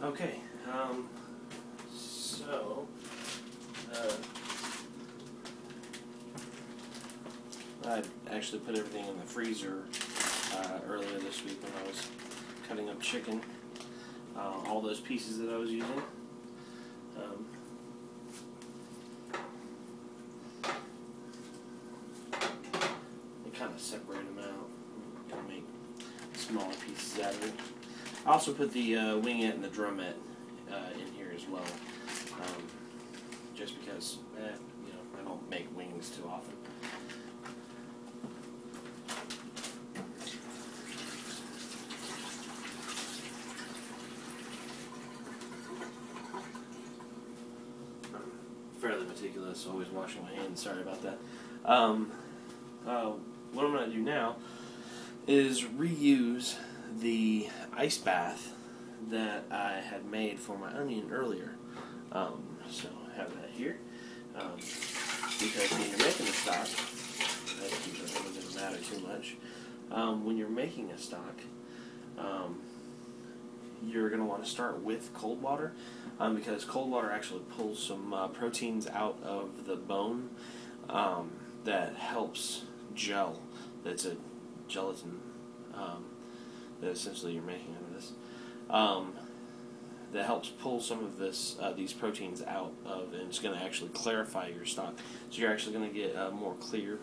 Okay, so, I actually put everything in the freezer earlier this week when I was cutting up chicken. All those pieces that I was using. Kind of separate them out, kind of make smaller pieces out of it. I also put the wingette and the drumette in here as well, just because, I don't make wings too often. I'm fairly meticulous, always washing my hands. Sorry about that. What I'm going to do now is reuse the ice bath that I had made for my onion earlier. So I have that here. Because when you're making a stock, it doesn't matter too much. When you're making a stock, you're going to want to start with cold water, because cold water actually pulls some proteins out of the bone that helps gel. That's a gelatin that essentially you're making out of this. That helps pull some of these proteins out of, and it's going to actually clarify your stock. So you're actually going to get a more clear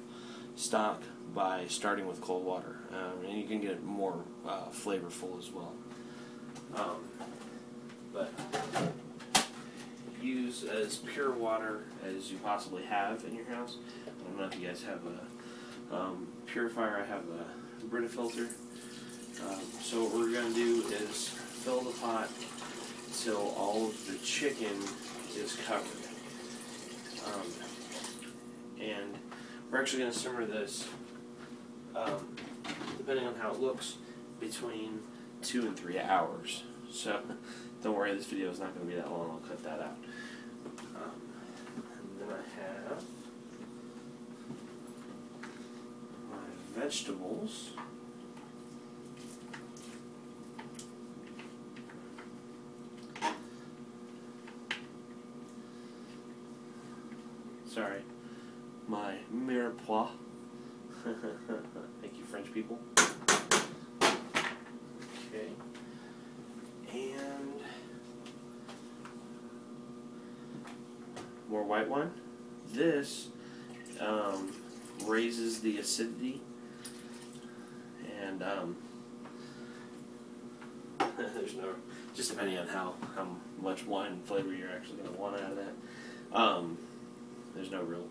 stock by starting with cold water, and you can get it more flavorful as well. But use as pure water as you possibly have in your house. I don't know if you guys have a purifier. I have a Brita filter. So what we're going to do is fill the pot till all of the chicken is covered. And we're actually going to simmer this, depending on how it looks, between 2 and 3 hours. So don't worry, this video is not going to be that long. I'll cut that out. And then I have my vegetables. Sorry, my mirepoix. Thank you, French people. Okay. And more white wine. This raises the acidity, and there's no, just depending on how much wine flavor you're actually going to want out of that. There's no real,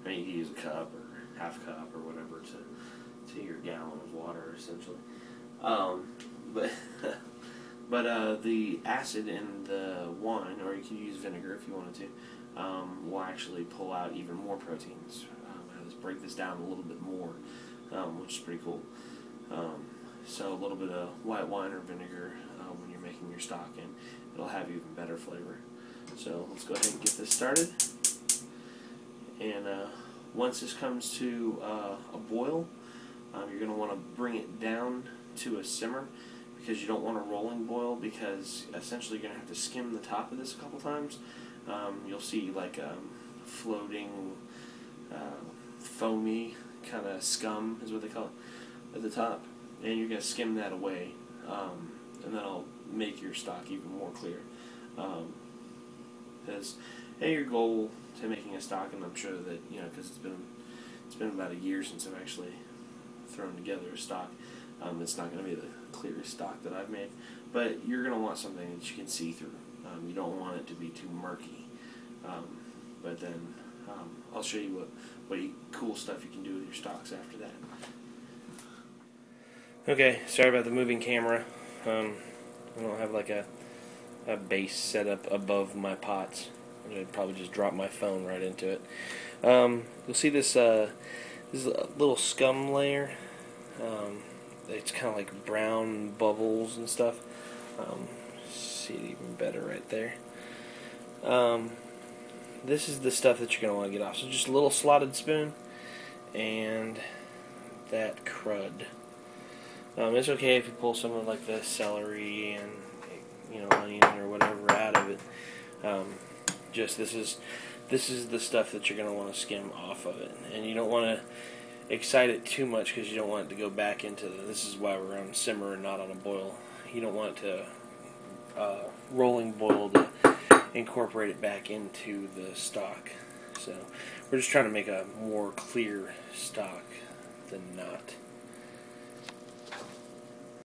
you can use a cup or half cup or whatever to your gallon of water, essentially. But the acid in the wine, or you can use vinegar if you wanted to, will actually pull out even more proteins. I just break this down a little bit more, which is pretty cool. So a little bit of white wine or vinegar when you're making your stock, and it'll have even better flavor. So let's go ahead and get this started. And once this comes to a boil, you're going to want to bring it down to a simmer, because you don't want a rolling boil, because essentially you're going to have to skim the top of this a couple times. You'll see like floating, foamy kind of scum is what they call it at the top, and you're going to skim that away, and that'll make your stock even more clear. Because your goal to making a stock, and I'm sure that because it's been about a year since I've actually thrown together a stock. It's not going to be the clearest stock that I've made, but you're going to want something that you can see through. You don't want it to be too murky. But then I'll show you what cool stuff you can do with your stocks after that. Okay, sorry about the moving camera. I don't have like a base set up above my pots. I'd probably just drop my phone right into it. You'll see this little scum layer. It's kind of like brown bubbles and stuff. See it even better right there. This is the stuff that you're going to want to get off. So just a little slotted spoon and that crud. It's okay if you pull some of like the celery and onion or whatever out of it. Just this is the stuff that you're going to want to skim off of it, and you don't want to excite it too much because you don't want it to go back into this is why we're on simmer and not on a boil. You don't want it to rolling boil to incorporate it back into the stock. So we're just trying to make a more clear stock than not.